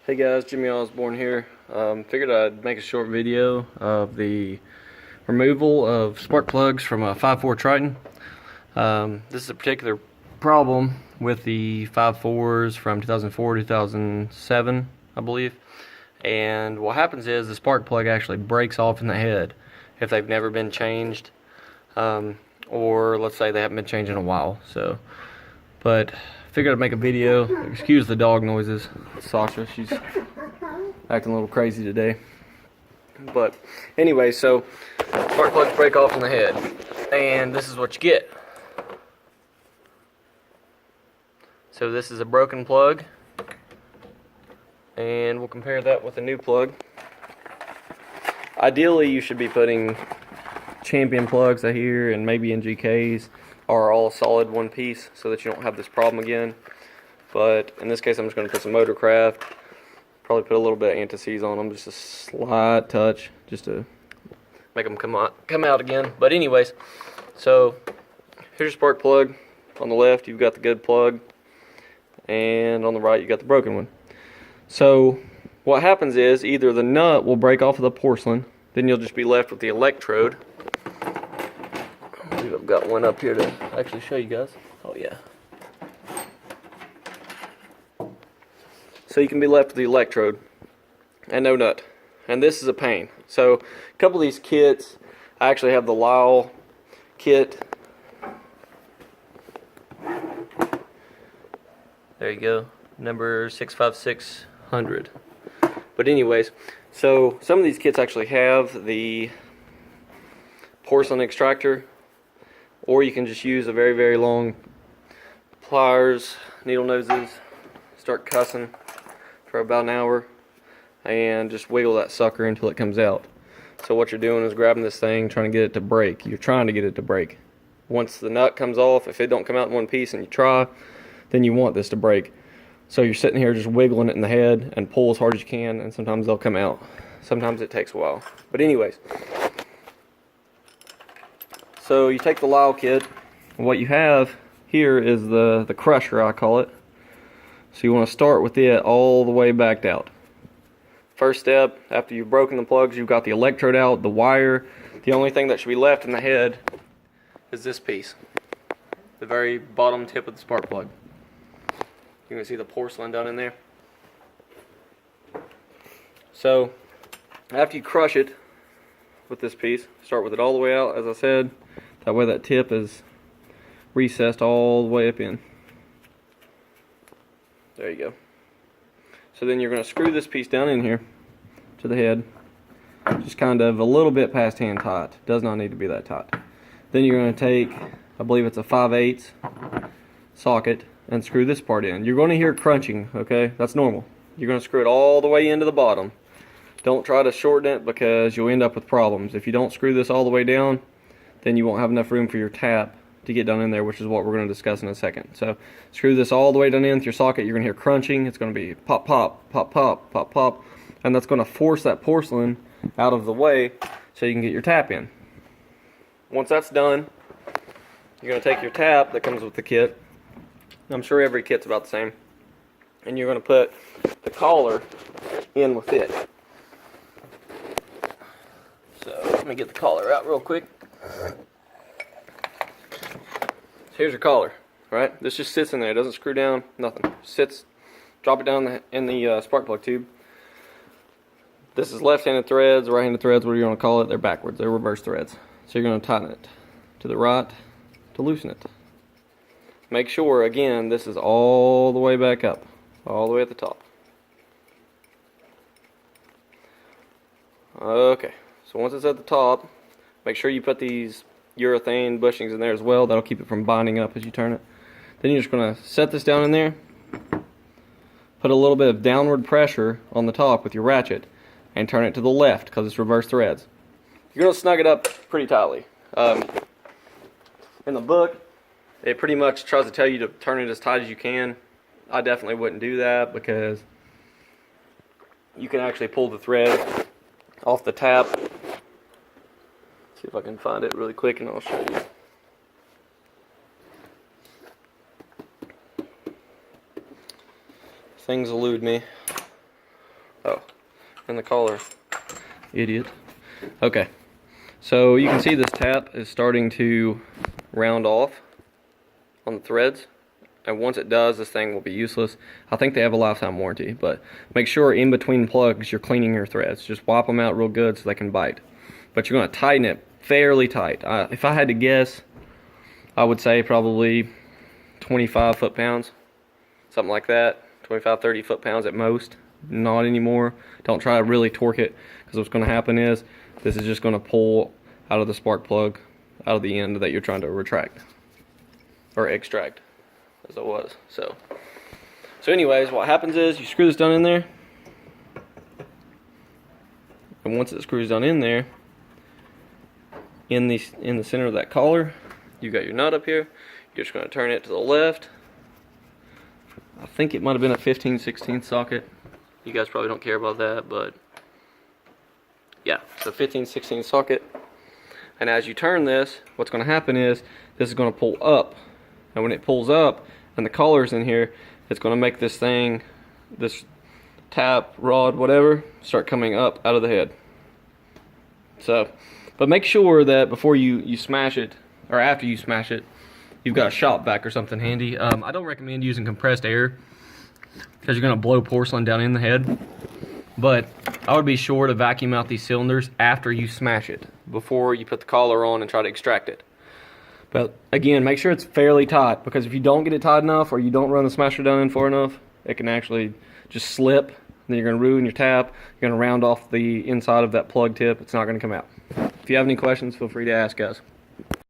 Hey guys, Jimmy Osborne here. Figured I'd make a short video of the removal of spark plugs from a 5.4 Triton. This is a particular problem with the 5.4s from 2004 2007, I believe. And what happens is the spark plug actually breaks off in the head if they've never been changed, or let's say they haven't been changed in a while. But figured I'd make a video. Excuse the dog noises. Sasha, she's acting a little crazy today. But anyway, so spark plugs break off in the head, and this is what you get. So this is a broken plug, and we'll compare that with a new plug. Ideally, you should be putting Champion plugs I hear, and maybe NGKs are all solid one piece so that you don't have this problem again. But in this case, I'm just going to put some Motorcraft, probably put a little bit of anti-seize on them, just a slight touch, just to make them come out again. But anyways, so here's your spark plug. On the left, you've got the good plug, and on the right, you got the broken one. So what happens is either the nut will break off of the porcelain, then you'll just be left with the electrode. I believe I've got one up here to actually show you guys. Oh yeah. So you can be left with the electrode and no nut. And this is a pain. So a couple of these kits, I actually have the Lyle kit. There you go, number 65600. But anyways, so some of these kits actually have the porcelain extractor, or you can just use a very, very long pliers, needle noses, start cussing for about an hour, and just wiggle that sucker until it comes out. So what you're doing is grabbing this thing, trying to get it to break. You're trying to get it to break. Once the nut comes off, if it don't come out in one piece and you try, then you want this to break. So you're sitting here just wiggling it in the head and pull as hard as you can, and sometimes they'll come out. Sometimes it takes a while. But anyways, so you take the Lyle kit, and what you have here is the crusher, I call it. So you want to start with it all the way backed out. First step, after you've broken the plugs, you've got the electrode out, the wire. The only thing that should be left in the head is this piece, the very bottom tip of the spark plug. You can see the porcelain down in there. So after you crush it with this piece, start with it all the way out, as I said. That way that tip is recessed all the way up in. There you go. So then you're going to screw this piece down in here to the head, just kind of a little bit past hand tight. Does not need to be that tight. Then you're going to take, I believe it's a 5/8 socket, and screw this part in. You're going to hear crunching, okay? That's normal. You're going to screw it all the way into the bottom. Don't try to shorten it, because you'll end up with problems. If you don't screw this all the way down, then you won't have enough room for your tap to get down in there, which is what we're going to discuss in a second. So screw this all the way down in with your socket. You're going to hear crunching. It's going to be pop, pop, pop, pop, pop, pop, and that's going to force that porcelain out of the way so you can get your tap in. Once that's done, you're going to take your tap that comes with the kit. I'm sure every kit's about the same, and you're going to put the collar in with it. So let me get the collar out real quick. So here's your collar, right? This just sits in there. It doesn't screw down, nothing. Sits, drop it down in the spark plug tube. This is left-handed threads, right-handed threads, whatever you want to call it. They're backwards. They're reverse threads. So you're going to tighten it to the right to loosen it. Make sure, again, this is all the way back up, all the way at the top. Okay, so once it's at the top, make sure you put these urethane bushings in there as well. That'll keep it from binding up as you turn it. Then you're just going to set this down in there, put a little bit of downward pressure on the top with your ratchet, and turn it to the left because it's reverse threads. You're going to snug it up pretty tightly. In the book, it pretty much tries to tell you to turn it as tight as you can. I definitely wouldn't do that, because you can actually pull the thread off the tap. See if I can find it really quick and I'll show you. Things elude me. Oh, and the collar. Idiot. Okay. So you can see this tap is starting to round off on the threads. And once it does, this thing will be useless. I think they have a lifetime warranty, but make sure in between plugs you're cleaning your threads. Just wipe them out real good so they can bite. But you're going to tighten it fairly tight. If I had to guess, I would say probably 25 foot-pounds, something like that. 25, 30 foot-pounds at most. Not anymore. Don't try to really torque it, because what's going to happen is this is just going to pull out of the spark plug, out of the end that you're trying to retract or extract, as it was. So anyways, what happens is you screw this down in there, and once it screws down in there, in the center of that collar, you got your nut up here. You're just going to turn it to the left. I think it might have been a 15/16 socket. You guys probably don't care about that, but yeah, it's a 15/16 socket. And as you turn this, what's going to happen is this is going to pull up. And when it pulls up and the collar's in here, it's going to make this thing, this tap, rod, whatever, start coming up out of the head. So, but make sure that before you smash it, or after you smash it, you've got a shop vac or something handy. I don't recommend using compressed air because you're going to blow porcelain down in the head. But I would be sure to vacuum out these cylinders after you smash it, before you put the collar on and try to extract it. But again, make sure it's fairly tight, because if you don't get it tight enough or you don't run the smasher down in far enough, it can actually just slip, and then you're going to ruin your tap. You're going to round off the inside of that plug tip. It's not going to come out. If you have any questions, feel free to ask us.